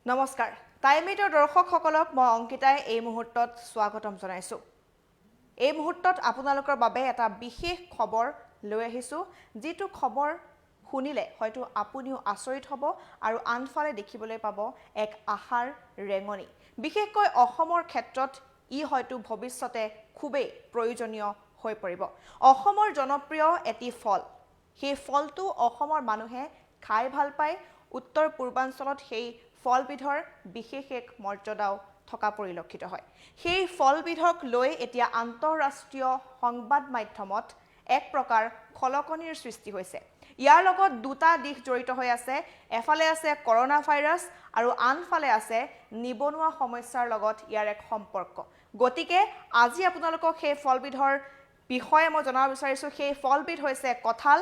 নমস্কাৰ টাইমিটৰ দৰ্শকসকলক মই অংকিতাই এই মুহূৰ্তত স্বাগতম জনাইছো এই মুহূৰ্তত আপোনালোকৰ বাবে এটা বিশেষ খবৰ লৈ আহিছো যেটো খবৰ শুনিলে হয়তো আপুনিও আচৰিত হ'ব আৰু আনফালে দেখিবলৈ পাব এক আহাৰ ৰেঙনি বিশেষকৈ অসমৰ ক্ষেত্ৰত ই হয়তো ভৱিষ্যতে খুবেই প্ৰয়োজনীয় হৈ পৰিব অসমৰ জনপ্ৰিয় এটি ফল সেই ফলটো অসমৰ মানুহে খাই ভাল পায় উত্তৰ পূৰ্বাঞ্চলত সেই ফলবিধৰ বিশেষ এক মৰ্যাদাও থকা পৰিলক্ষিত হয় সেই ফলবিধক লৈ এতিয়া আন্তঃৰাষ্ট্ৰীয় সংবাদ মাধ্যমত এক প্ৰকাৰ খলকনিৰ সৃষ্টি হৈছে ইয়াৰ লগত দুটা দিশ জড়িত হৈ আছে এফালে আছে কৰোনা ভাইৰাছ আৰু আনফালে আছে নিবনুৱা সমস্যাৰ লগত ইয়াৰ এক সম্পৰ্ক গতিকে আজি আপোনালোকক সেই ফলবিধৰ বিষয়ে মই জনাব বিচাৰিছো সেই ফলবিধ হৈছে কঁঠাল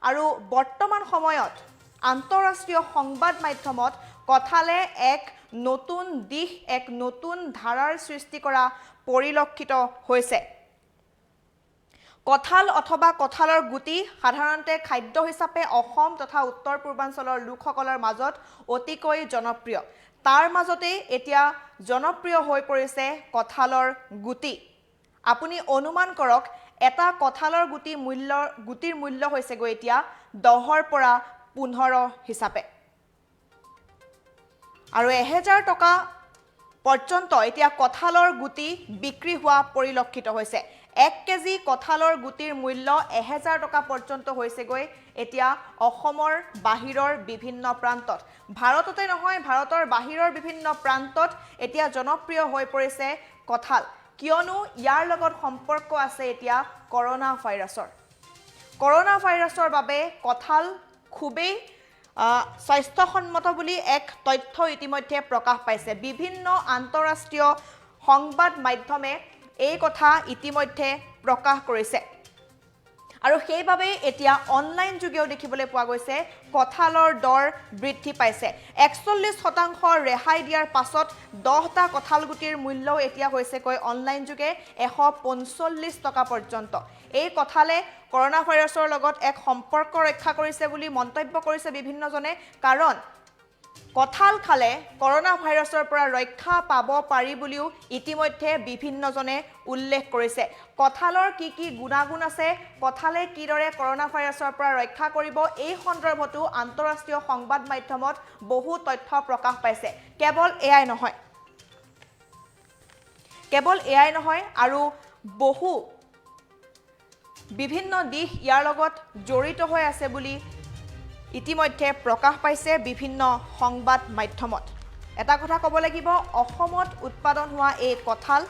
আৰু বৰ্তমান সময়ত আন্তঃৰাষ্ট্ৰীয় সংবাদ মাধ্যমত কঁঠালে এক নতুন দিশ এক নতুন ধাৰাৰ সৃষ্টি কৰা পৰিলক্ষিত হৈছে কঁঠাল অথবা কঁঠালৰ গুটি সাধাৰণতে খাদ্য হিচাপে অসম তথা উত্তৰ পূৰ্বাঞ্চলৰ লোকসকলৰ মাজত অতিকৈ জনপ্ৰিয় তাৰ মাজতে এতিয়া জনপ্ৰিয় হৈ পৰিছে কঁঠালৰ গুটি আপুনি অনুমান কৰক এটা কঁঠালৰ গুটিৰ মূল্য হৈছে গৈ এতিয়া 10ৰ পৰা 15 হিচাপে আৰু 1000 টকা পৰ্যন্ত এতিয়া কঁঠালৰ গুটি বিক্ৰী হোৱা পৰিলক্ষিত হৈছে 1 কেজি কঁঠালৰ গুটিৰ মূল্য 1000 টকা পৰ্যন্ত হৈছে গৈ এতিয়া অসমৰ বাহিৰৰ বিভিন্ন প্ৰান্তত ভাৰততে নহয় ভাৰতৰ বাহিৰৰ বিভিন্ন প্ৰান্তত এতিয়া জনপ্ৰিয় হৈ পৰিছে কঁঠাল কিয়নো ইয়াৰ লগত সম্পৰ্ক আছে এতিয়া কৰোনা ভাইৰাছৰ বাবে কঁঠাল খুবেই স্বাস্থ্যসন্মত বুলি এক তথ্য ইতিমধ্যে প্ৰকাশ পাইছে বিভিন্ন আন্তঃৰাষ্ট্ৰীয় সংবাদ মাধ্যমে এই কথা ইতিমধ্যে প্ৰকাশ কৰিছে আৰু সেইভাবে এতিয়া অনলাইন যুগেও দেখিবলৈ পোৱা গৈছে কঁঠালৰ দৰ বৃদ্ধি পাইছে 41% ৰেহাই দিয়াৰ পাছত 10টা কঁঠাল গুটিৰ মূল্য এতিয়া হৈছে কৈ অনলাইন যুগে 145 টকা পৰ্যন্ত এই কঁঠালে কৰোনা ভাইৰাছৰ লগত এক সম্পৰ্ক ৰক্ষা কৰিছে বুলি মন্তব্য কৰিছে বিভিন্নজনে কাৰণ কঁঠাল খালে কৰোনা ভাইৰাছৰ পৰা ৰক্ষা পাব পাৰি বুলিও ইতিমধ্যে বিভিন্নজনে উল্লেখ কৰিছে কঁঠালৰ কি গুণাগুণ আছে কঁঠালে কিদৰে কৰোনা ভাইৰাছৰ পৰা ৰক্ষা কৰিব এই সন্দৰ্ভতো আন্তঃৰাষ্ট্ৰীয় সংবাদ মাধ্যমত বহু তথ্য প্ৰকাশ পাইছে কেৱল এয়াই নহয় আৰু বহু বিভিন্ন দিশ ইয়াৰ লগত জড়িত হৈ আছে বুলি ইতিমধ্যে প্ৰকাশ পাইছে বিভিন্ন সংবাদ মাধ্যমত এটা কথা ক'ব লাগিব অসমত উৎপাদন হোৱা এই কঁঠাল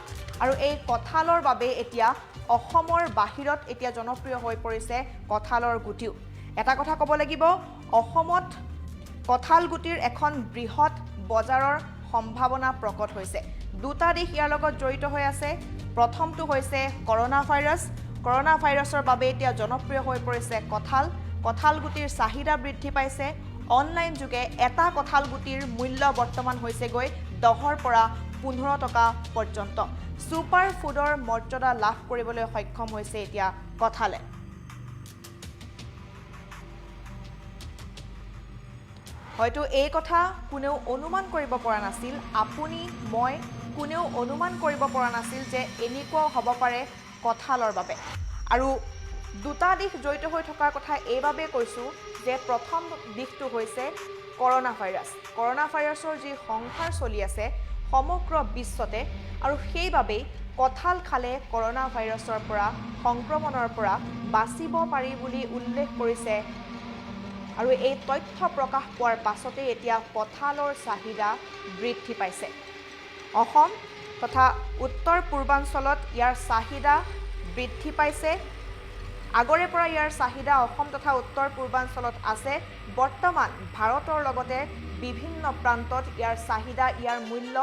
আৰু এই কঁঠালৰ বাবে এতিয়া অসমৰ বাহিৰত এতিয়া জনপ্ৰিয় হৈ পৰিছে কঁঠালৰ গুটিও এটা কথা ক'ব লাগিব অসমত কঁঠাল গুটিৰ এখন বৃহৎ বজাৰৰ সম্ভাৱনা প্ৰকট হৈছে দুটা দিশ ইয়াৰ লগত জড়িত হৈ আছে প্ৰথমটো হৈছে কৰোনা ভাইৰাছৰ বাবে এতিয়া জনপ্ৰিয় হৈ পৰিছে কঁঠাল গুটিৰ চাহিদা বৃদ্ধি পাইছে অনলাইন যুগে এটা কঁঠাল গুটিৰ মূল্য বৰ্তমান হৈছে গৈ 10ৰ পৰা 15 টকা পৰ্যন্ত সুপাৰ ফুডৰ মৰ্যাদা লাভ কৰিবলৈ সক্ষম হৈছে এতিয়া কঁঠালে হয়তো এই কথা কোনেও অনুমান কৰিব পৰা নাছিল আপুনি মই কোনেও অনুমান কৰিব পৰা নাছিল যে এনেকুৱা হ'ব পাৰে কঁঠালৰ বাবে আৰু দুটা দিশ জড়িত হৈ থকাৰ কথা এইভাবে কৈছো যে প্ৰথম দিশটো হৈছে কৰোনা ভাইৰাছৰ যি সংহাৰ চলি আছে সমগ্ৰ বিশ্বতে আৰু সেইভাবে কঁঠাল খালে কৰোনা ভাইৰাছৰ পৰা সংক্ৰমণৰ পৰা বাচিব পাৰি বুলি উল্লেখ কৰিছে আৰু এই তথ্য প্ৰকাশ পোৱাৰ পাছতে এতিয়া কঁঠালৰ চাহিদা বৃদ্ধি পাইছে অসম তথা উত্তৰ পূৰ্বাঞ্চলত ইয়াৰ চাহিদা বৃদ্ধি পাইছে আগৰে পৰা ইয়াৰ চাহিদা অসম তথা উত্তৰ পূৰ্বাঞ্চলত আছে বৰ্তমান ভাৰতৰ লগতে বিভিন্ন প্ৰান্তত ইয়াৰ চাহিদা ইয়াৰ মূল্য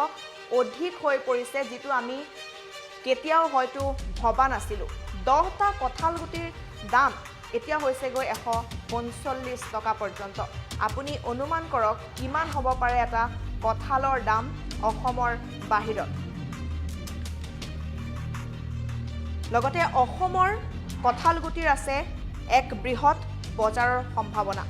অধিক হৈ পৰিছে যেটো আমি কেতিয়াও হয়তো ভবা নাছিলো 10টা কঁঠাল গুটিৰ দাম এতিয়া হৈছে গৈ 145 টকা পৰ্যন্ত আপুনি অনুমান কৰক কিমান হ'ব পাৰে এটা কঁঠালৰ দাম অসমৰ বাহিৰত লগতে অসমৰ কঁঠাল গুটিৰ আছে এক বৃহৎ বজাৰৰ সম্ভাৱনা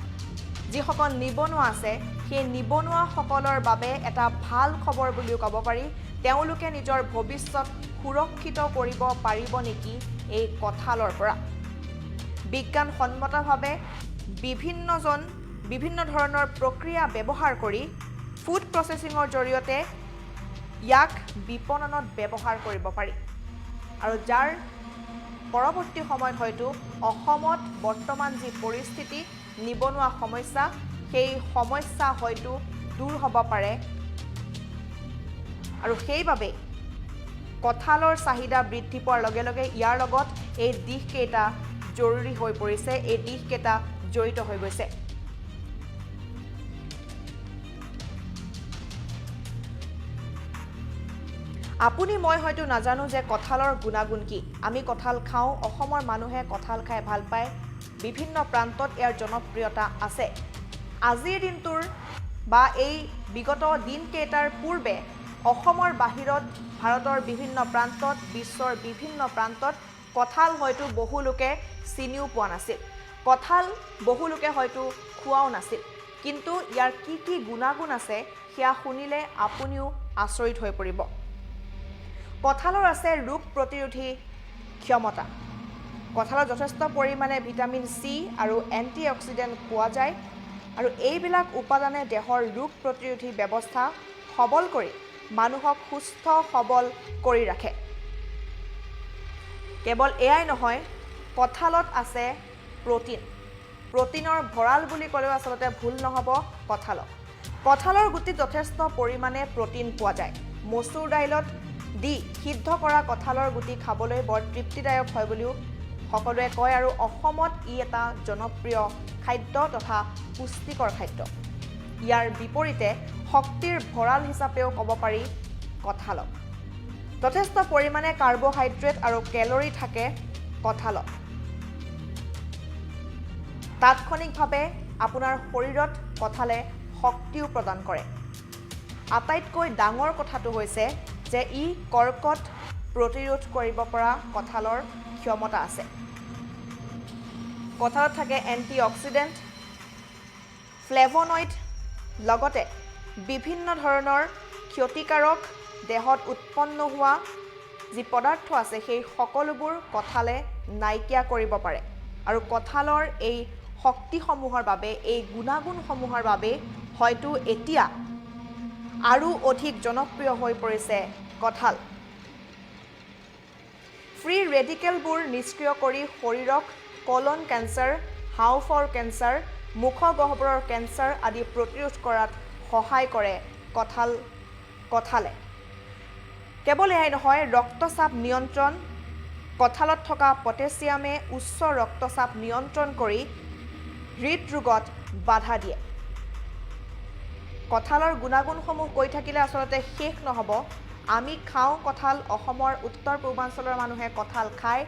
যিসকল নিবনুৱা আছে সেই নিবনুৱাসকলৰ বাবে এটা ভাল খবৰ বুলিও ক'ব পাৰি তেওঁলোকে নিজৰ ভৱিষ্যত সুৰক্ষিত কৰিব পাৰিব নেকি এই কঁঠালৰ পৰা বিজ্ঞানসন্মতভাৱে বিভিন্ন ধৰণৰ প্ৰক্ৰিয়া ব্যৱহাৰ কৰি ফুড প্ৰচেছিঙৰ জৰিয়তে ইয়াক বিপণনত ব্যৱহাৰ কৰিব পাৰি আৰু যাৰ পৰৱৰ্তী সময়ত হয়তো অসমত বৰ্তমান যি পৰিস্থিতি নিবনুৱা সমস্যা সেই সমস্যা হয়তো দূৰ হ'ব পাৰে আৰু সেইবাবে কঁঠালৰ চাহিদা বৃদ্ধি পোৱাৰ লগে লগে ইয়াৰ লগত এই দিশকেইটা জৰুৰী হৈ পৰিছে এই দিশকেইটা জড়িত হৈ গৈছে আপুনি মই হয়তো নাজানো যে কঁঠালৰ গুণাগুণ কি আমি কঁঠাল খাওঁ অসমৰ মানুহে কঁঠাল খাই ভাল পায় বিভিন্ন প্ৰান্তত ইয়াৰ জনপ্ৰিয়তা আছে আজিৰ দিনটোৰ বা এই বিগত দিনকেইটাৰ পূৰ্বে অসমৰ বাহিৰত ভাৰতৰ বিভিন্ন প্ৰান্তত বিশ্বৰ বিভিন্ন প্ৰান্তত কঁঠাল হয়তো বহু লোকে চিনিও পোৱা নাছিল কঁঠাল বহু লোকে হয়তো খোৱাও নাছিল কিন্তু ইয়াৰ কি গুণাগুণ আছে সেয়া শুনিলে আপুনিও আচৰিত হৈ পৰিব কঁঠালৰ আছে ৰোগ প্ৰতিৰোধী ক্ষমতা কঁঠালত যথেষ্ট পৰিমাণে ভিটামিন চি আৰু এণ্টিঅক্সিডেণ্ট পোৱা যায় আৰু এইবিলাক উপাদানে দেহৰ ৰোগ প্ৰতিৰোধী ব্যৱস্থা সবল কৰি মানুহক সুস্থ সবল কৰি ৰাখে কেৱল এয়াই নহয় কঁঠালত আছে প্ৰটিনৰ ভঁৰাল বুলি ক'লেও আচলতে ভুল নহ'ব কঁঠালৰ গুটিত যথেষ্ট পৰিমাণে প্ৰটিন পোৱা যায় মচুৰ দাইলত দি সিদ্ধ কৰা কঁঠালৰ গুটি খাবলৈ বৰ তৃপ্তিদায়ক হয় বুলিও সকলোৱে কয় আৰু অসমত ই এটা জনপ্ৰিয় খাদ্য তথা পুষ্টিকৰ খাদ্য ইয়াৰ বিপৰীতে শক্তিৰ ভঁৰাল হিচাপেও ক'ব পাৰি কঁঠালক যথেষ্ট পৰিমাণে কাৰ্বহাইড্ৰেট আৰু কেলৰি থাকে কঁঠালত তাৎক্ষণিকভাৱে আপোনাৰ শৰীৰত কঁঠালে শক্তিও প্ৰদান কৰে আটাইতকৈ ডাঙৰ কথাটো হৈছে যে ই কৰ্কট প্ৰতিৰোধ কৰিব পৰা কঁঠালৰ ক্ষমতা আছে কঁঠালত থাকে এণ্টিঅক্সিডেণ্ট ফ্লেভনয়েড লগতে বিভিন্ন ধৰণৰ ক্ষতিকাৰক দেহত উৎপন্ন হোৱা যি পদাৰ্থ আছে সেই সকলোবোৰ কঁঠালে নাইকিয়া কৰিব পাৰে আৰু কঁঠালৰ এই শক্তিসমূহৰ বাবে এই গুণাগুণসমূহৰ বাবে হয়তো এতিয়া আৰু অধিক জনপ্ৰিয় হৈ পৰিছে কঁঠাল ফ্ৰী ৰেডিকেলবোৰ নিষ্ক্ৰিয় কৰি শৰীৰক কলন কেঞ্চাৰ হাওঁফাওৰ কেঞ্চাৰ মুখগহ্বৰৰ কেঞ্চাৰ আদি প্ৰতিৰোধ কৰাত সহায় কৰে কঁঠালে কেৱল এয়াই নহয় ৰক্তচাপ নিয়ন্ত্ৰণ কঁঠালত থকা পটেছিয়ামে উচ্চ ৰক্তচাপ নিয়ন্ত্ৰণ কৰি হৃদৰোগত বাধা দিয়ে কঁঠালৰ গুণাগুণসমূহ কৈ থাকিলে আচলতে শেষ নহ'ব আমি খাওঁ কঁঠাল অসমৰ উত্তৰ পূৰ্বাঞ্চলৰ মানুহে কঁঠাল খায়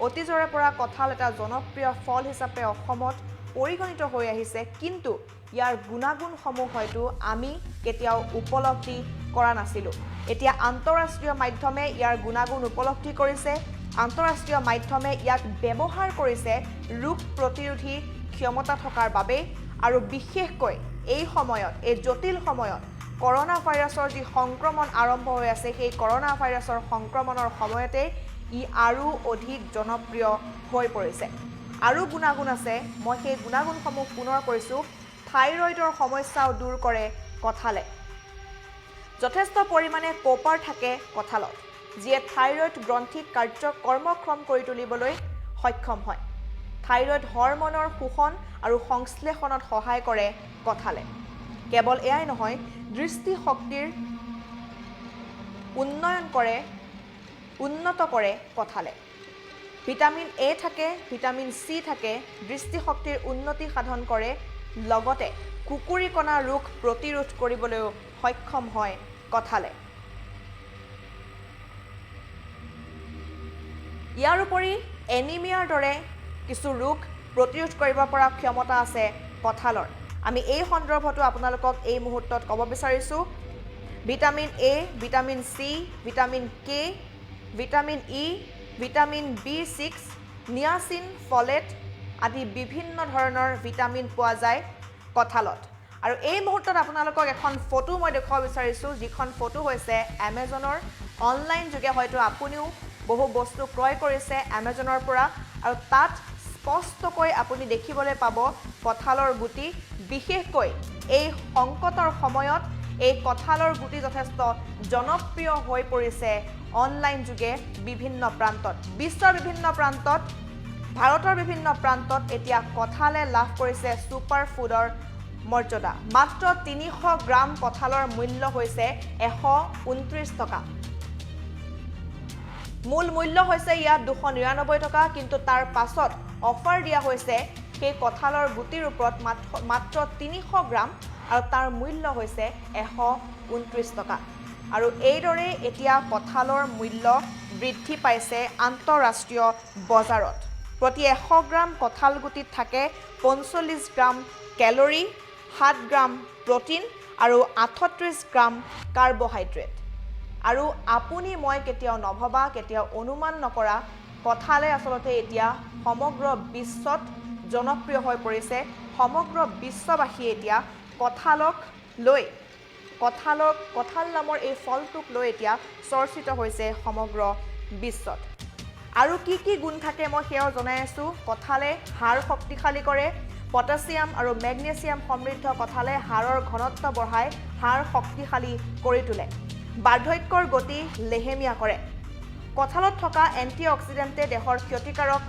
অতীজৰে পৰা কঁঠাল এটা জনপ্ৰিয় ফল হিচাপে অসমত পৰিগণিত হৈ আহিছে কিন্তু ইয়াৰ গুণাগুণসমূহ হয়তো আমি কেতিয়াও উপলব্ধি কৰা নাছিলোঁ এতিয়া আন্তঃৰাষ্ট্ৰীয় মাধ্যমে ইয়াৰ গুণাগুণ উপলব্ধি কৰিছে আন্তঃৰাষ্ট্ৰীয় মাধ্যমে ইয়াক ব্যৱহাৰ কৰিছে ৰোগ প্ৰতিৰোধী ক্ষমতা থকাৰ বাবে আৰু বিশেষকৈ এই সময়ত এই জটিল সময়ত কৰোনা ভাইৰাছৰ যি সংক্ৰমণ আৰম্ভ হৈ আছে সেই কৰোনা ভাইৰাছৰ সংক্ৰমণৰ সময়তে ই আৰু অধিক জনপ্ৰিয় হৈ পৰিছে আৰু গুণাগুণ আছে মই সেই গুণাগুণসমূহ পুনৰ কৈছোঁ থাইৰয়ডৰ সমস্যাও দূৰ কৰে কঁঠালে যথেষ্ট পৰিমাণে কপাৰ থাকে কঁঠালত যিয়ে থাইৰয়ড গ্ৰন্থিক কৰ্মক্ষম কৰি তুলিবলৈ সক্ষম হয় থাইৰয়ড হৰমনৰ শোষণ আৰু সংশ্লেষণত সহায় কৰে কঁঠালে কেৱল এয়াই নহয় দৃষ্টিশক্তিৰ উন্নত কৰে কঁঠালে ভিটামিন এ থাকে ভিটামিন চি থাকে দৃষ্টিশক্তিৰ উন্নতি সাধন কৰে লগতে কুকুৰিকণা ৰোগ প্ৰতিৰোধ কৰিবলৈও সক্ষম হয় কঁঠালে ইয়াৰ উপৰি এনিমিয়াৰ দৰে কিছু ৰোগ প্ৰতিৰোধ কৰিব পৰা ক্ষমতা আছে কঁঠালৰ আমি এই সন্দৰ্ভতো আপোনালোকক এই মুহূৰ্তত ক'ব বিচাৰিছোঁ vitamin A vitamin C vitamin K vitamin E vitamin B6 niacin folate আদি বিভিন্ন ধৰণৰ ভিটামিন পোৱা যায় কঁঠালত আৰু এই মুহূৰ্তত আপোনালোকক এখন ফটো মই দেখুৱাব বিচাৰিছোঁ, যিখন ফটো হৈছে এমেজনৰ। অনলাইন যোগে হয়তো আপুনিও বহু বস্তু ক্ৰয় কৰিছে এমেজনৰ পৰা, আৰু তাত স্পষ্টকৈ আপুনি দেখিবলৈ পাব কঁঠালৰ গুটি। বিশেষকৈ এই সংকটৰ সময়ত এই কঁঠালৰ গুটি যথেষ্ট জনপ্ৰিয় হৈ পৰিছে অনলাইন যোগে বিভিন্ন প্ৰান্তত। বিশ্বৰ বিভিন্ন প্ৰান্তত, ভাৰতৰ বিভিন্ন প্ৰান্তত এতিয়া কঁঠালে লাভ কৰিছে ছুপাৰ ফুডৰ মৰ্যাদা। মাত্ৰ ৩০০ গ্ৰাম কঁঠালৰ মূল্য হৈছে ১২৯ টকা। মূল মূল্য হৈছে ইয়াত ২৯৯ টকা, কিন্তু তাৰ পাছত অফাৰ দিয়া হৈছে সেই কঁঠালৰ গুটিৰ ওপৰত মাত্ৰ ৩০০ গ্ৰাম, আৰু তাৰ মূল্য হৈছে ১২৯ টকা। আৰু এইদৰে এতিয়া কঁঠালৰ মূল্য বৃদ্ধি পাইছে আন্তঃৰাষ্ট্ৰীয় বজাৰত। প্ৰতি ১০০ গ্ৰাম কঁঠাল গুটিত থাকে ৪৫ গ্ৰাম কেলৰি, ৭ গ্ৰাম প্ৰটিন আৰু ৩৮ গ্ৰাম কাৰ্বহাইড্ৰেট। আৰু আপুনি মই কেতিয়াও নভবা, কেতিয়াও অনুমান নকৰা কঁঠালে আচলতে এতিয়া সমগ্ৰ বিশ্বত জনপ্ৰিয় হৈ পৰিছে। সমগ্ৰ বিশ্ববাসীয়ে এতিয়া কঁঠালক লৈ, কঁঠাল নামৰ এই ফলটোক লৈ এতিয়া চৰ্চিত হৈছে সমগ্ৰ বিশ্বত। আৰু কি কি গুণ থাকে মই সেয়াও জনাই আছোঁ। কঁঠালে হাড় শক্তিশালী কৰে। পটাছিয়াম আৰু মেগনেছিয়াম সমৃদ্ধ কঁঠালে হাড়ৰ ঘনত্ব বঢ়াই হাড় শক্তিশালী কৰি তোলে। বাৰ্ধক্যৰ গতি লেহেমীয়া কৰে। কঁঠালত থকা এণ্টি অক্সিডেণ্টে দেহৰ ক্ষতিকাৰক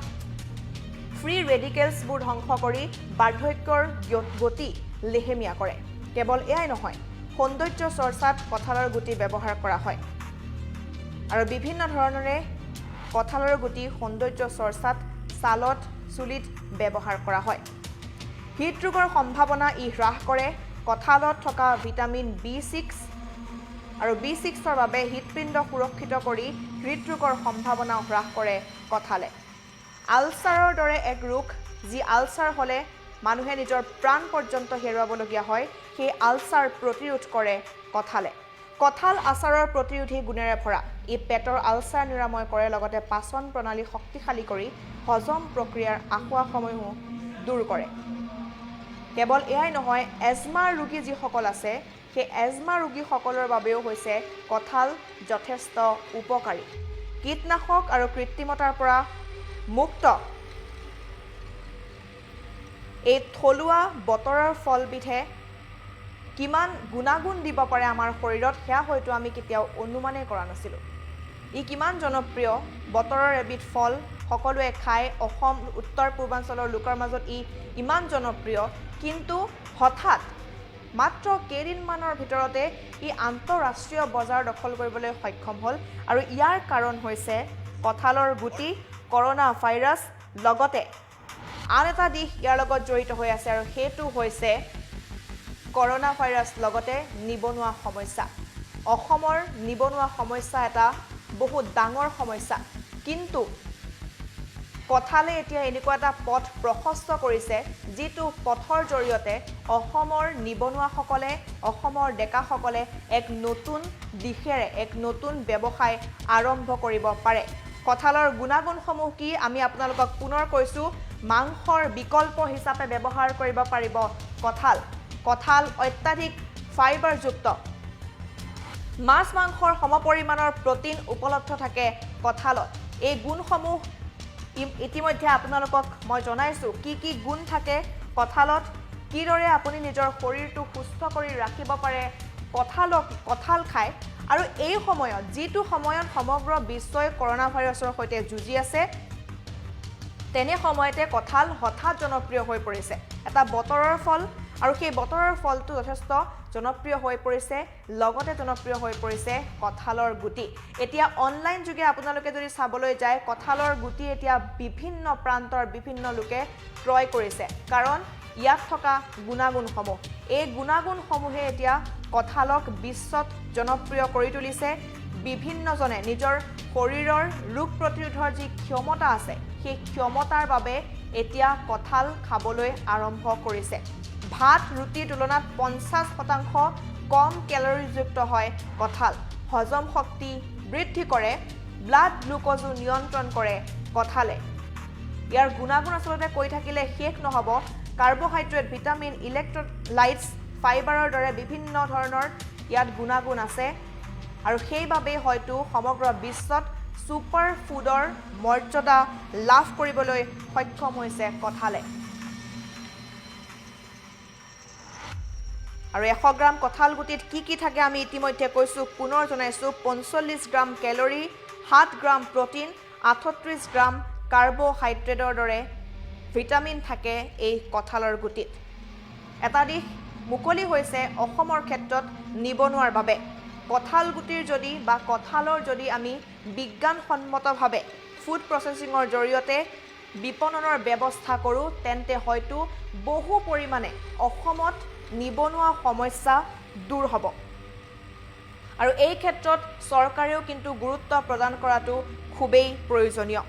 ফ্ৰী ৰেডিকেলছবোৰ ধ্বংস কৰি বাৰ্ধক্যৰ গতি লেহেমীয়া কৰে। কেৱল এয়াই নহয়, সৌন্দৰ্য চৰ্চাত কঁঠালৰ গুটি ব্যৱহাৰ কৰা হয়, আৰু বিভিন্ন ধৰণেৰে কঁঠালৰ গুটি সৌন্দৰ্য চৰ্চাত, ছালত, চুলিত ব্যৱহাৰ কৰা হয়। হৃদৰোগৰ সম্ভাৱনা ই হ্ৰাস কৰে। কঁঠালত থকা ভিটামিন B6 আৰু B6ৰ বাবে হৃদপিণ্ড সুৰক্ষিত কৰি হৃদৰোগৰ সম্ভাৱনাও হ্ৰাস কৰে কঁঠালে। আলচাৰৰ দৰে এক ৰোগ, যি আলচাৰ হ'লে মানুহে নিজৰ প্ৰাণ পৰ্যন্ত হেৰুৱাবলগীয়া হয়, সেই আলচাৰ প্ৰতিৰোধ কৰে কঁঠালে। কঁঠাল আচাৰৰ প্ৰতিৰোধী গুণেৰে ভৰা। ই পেটৰ আলচাৰ নিৰাময় কৰে, লগতে পাচন প্ৰণালী শক্তিশালী কৰি হজম প্ৰক্ৰিয়াৰ আসোঁৱাহসমূহ দূৰ কৰে। কেৱল এয়াই নহয়, এজমাৰ ৰোগী যিসকল আছে, সেই এজমা ৰোগীসকলৰ বাবেও হৈছে কঁঠাল যথেষ্ট উপকাৰী। কীটনাশক আৰু কৃত্ৰিমতাৰ পৰা মুক্ত এই থলুৱা বতৰৰ ফলবিধে কিমান গুণাগুণ দিব পাৰে আমাৰ শৰীৰত, সেয়া হয়তো আমি কেতিয়াও অনুমানেই কৰা নাছিলোঁ। ই কিমান জনপ্ৰিয়, বতৰৰ এবিধ ফল, সকলোৱে খায়। অসম, উত্তৰ পূৰ্বাঞ্চলৰ লোকৰ মাজত ই ইমান জনপ্ৰিয়, কিন্তু হঠাৎ মাত্ৰ কেইদিনমানৰ ভিতৰতে ই আন্তঃৰাষ্ট্ৰীয় বজাৰ দখল কৰিবলৈ সক্ষম হ'ল। আৰু ইয়াৰ কাৰণ হৈছে কঁঠালৰ গুটি, কৰোনা ভাইৰাছ, লগতে আন এটা দিশ ইয়াৰ লগত জড়িত হৈ আছে, আৰু সেইটো হৈছে কৰোনা ভাইৰাছ লগতে নিবনুৱা সমস্যা। অসমৰ নিবনুৱা সমস্যা এটা বহুত ডাঙৰ সমস্যা, কিন্তু কঁঠালে এতিয়া এনেকুৱা এটা পথ প্ৰশস্ত কৰিছে, যিটো পথৰ জৰিয়তে অসমৰ নিবনুৱাসকলে, অসমৰ ডেকাসকলে এক নতুন দিশেৰে এক নতুন ব্যৱসায় আৰম্ভ কৰিব পাৰে। কঁঠালৰ গুণাগুণসমূহ কি আমি আপোনালোকক পুনৰ কৈছোঁ। মাংসৰ বিকল্প হিচাপে ব্যৱহাৰ কৰিব পাৰিব কঁঠাল। কঁঠাল অত্যাধিক ফাইবাৰযুক্ত। মাছ মাংসৰ সমপৰিমাণৰ প্ৰটিন উপলব্ধ থাকে কঁঠালত। এই গুণসমূহ ইতিমধ্যে আপোনালোকক মই জনাইছোঁ, কি কি গুণ থাকে কঁঠালত, কিদৰে আপুনি নিজৰ শৰীৰটো সুস্থ কৰি ৰাখিব পাৰে কঁঠাল খায়। আৰু এই সময়ত, যিটো সময়ত সমগ্ৰ বিশ্বই কৰোনা ভাইৰাছৰ সৈতে যুঁজি আছে, তেনে সময়তে কঁঠাল হঠাৎ জনপ্ৰিয় হৈ পৰিছে। এটা বতৰৰ ফল, আৰু সেই বতৰৰ ফলটো যথেষ্ট জনপ্ৰিয় হৈ পৰিছে, লগতে জনপ্ৰিয় হৈ পৰিছে কঁঠালৰ গুটি। এতিয়া অনলাইন যোগে আপোনালোকে যদি চাবলৈ যায়, কঁঠালৰ গুটি এতিয়া বিভিন্ন প্ৰান্তৰ বিভিন্ন লোকে ক্ৰয় কৰিছে, কাৰণ ইয়াত থকা গুণাগুণসমূহ, এই গুণাগুণসমূহে এতিয়া কঁঠালক বিশ্বত জনপ্ৰিয় কৰি তুলিছে। বিভিন্নজনে নিজৰ শৰীৰৰ ৰোগ প্ৰতিৰোধৰ যি ক্ষমতা আছে, সেই ক্ষমতাৰ বাবে এতিয়া কঁঠাল খাবলৈ আৰম্ভ কৰিছে। ভাত ৰুটিৰ তুলনাত 50% কম কেলৰিযুক্ত হয় কঁঠাল। হজম শক্তি বৃদ্ধি কৰে, ব্লাড গ্লুক'জো নিয়ন্ত্ৰণ কৰে কঁঠালে। ইয়াৰ গুণাগুণ আচলতে কৈ থাকিলে শেষ নহ'ব। কাৰ্বহাইড্ৰেট, ভিটামিন, ইলেক্ট্ৰলাইটছ, ফাইবাৰৰ দৰে বিভিন্ন ধৰণৰ ইয়াত গুণাগুণ আছে আৰু সেইবাবে হয়তো সমগ্ৰ বিশ্বত সুপাৰ ফুডৰ মৰ্যাদা লাভ কৰিবলৈ সক্ষম হৈছে কঁঠালে আৰু 100 গ্ৰাম কঁঠাল গুটিত কি থাকে আমি ইতিমধ্যে কৈছো পুনৰ জনাইছো 45 গ্ৰাম কেলৰি 7 গ্ৰাম প্ৰটিন 38 গ্ৰাম কাৰ্বোহাইড্ৰেটৰ দৰে ভিটামিন থাকে এই কঁঠালৰ গুটিত এটা দিশ মুকলি হৈছে অসমৰ ক্ষেত্ৰত নিবনুৱাৰ বাবে কঁঠাল গুটিৰ যদি বা কঁঠালৰ যদি আমি বিজ্ঞানসন্মতভাৱে ফুড প্ৰসেসিঙৰ জৰিয়তে বিপণনৰ ব্যৱস্থা কৰোঁ তেন্তে হয়তো বহু পৰিমাণে অসমত নিবনুৱা সমস্যা দূৰ হ'ব আৰু এই ক্ষেত্ৰত চৰকাৰেও কিন্তু গুৰুত্ব প্ৰদান কৰাটো খুবেই প্ৰয়োজনীয়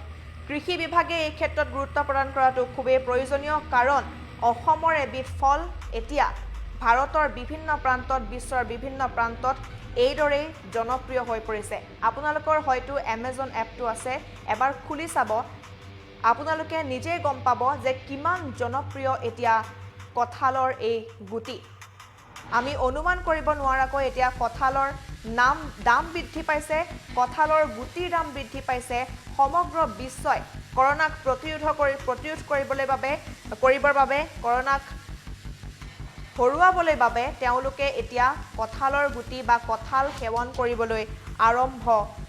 কৃষি বিভাগে এই ক্ষেত্ৰত গুৰুত্ব প্ৰদান কৰাটো খুবেই প্ৰয়োজনীয় কাৰণ অসমৰ এবিধ ফল এতিয়া ভাৰতৰ বিভিন্ন প্ৰান্তত বিশ্বৰ বিভিন্ন প্ৰান্তত এইদৰে জনপ্ৰিয় হৈ পৰিছে আপোনালোকৰ হয়তো Amazon এপটো আছে এবাৰ খুলি চাব আপোনালোকে নিজে গম পাব যে কিমান জনপ্ৰিয় এতিয়া কঁঠালৰ এই গুটি আমি অনুমান কৰিব নোৱাৰাকৈ এতিয়া কঁঠালৰ দাম বৃদ্ধি পাইছে কঁঠালৰ গুটিৰ দাম বৃদ্ধি পাইছে সমগ্ৰ বিশ্বই কৰোনাক প্ৰতিৰোধ কৰিবৰ বাবে কৰোনাক হৰুৱাবলৈ বাবে তেওঁলোকে এতিয়া কঁঠালৰ গুটি বা কঁঠাল সেৱন কৰিবলৈ আৰম্ভ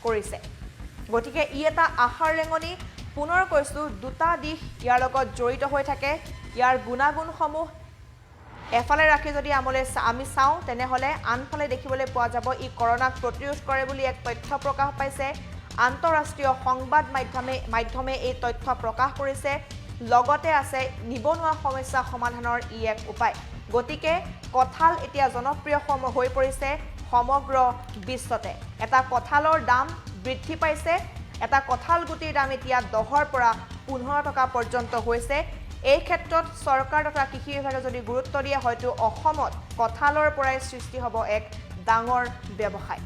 কৰিছে গতিকে ই এটা আশাৰ ৰেঙনি পুনৰ কৈছো দুটা দিশ ইয়াৰ লগত জড়িত হৈ থাকে ইয়াৰ গুণাগুণসমূহ এফালে ৰাখি যদি আমি চাওঁ তেনেহলে আনফালে দেখিবলৈ পোৱা যাব ই কৰোনাক প্ৰতিৰোধ কৰে বুলি এক তথ্য প্ৰকাশ পাইছে আন্তঃৰাষ্ট্ৰীয় সংবাদ মাধ্যমে এই তথ্য প্ৰকাশ কৰিছে লগতে আছে নিবনুৱা সমস্যা সমাধানৰ ই এক উপায় গতিকে কঁঠাল এতিয়া জনপ্ৰিয় হৈ পৰিছে সমগ্ৰ বিশ্বতে এটা কঁঠালৰ দাম বৃদ্ধি পাইছে এটা কঁঠাল গুটিৰ দাম এতিয়া 10ৰ পৰা 15 টকা পৰ্যন্ত হৈছে এই ক্ষেত্ৰত চৰকাৰ তথা কৃষি বিভাগে যদি গুৰুত্ব দিয়ে হয়তো অসমত কঁঠালৰ পৰাই সৃষ্টি হ'ব এক ডাঙৰ ব্যৱসায়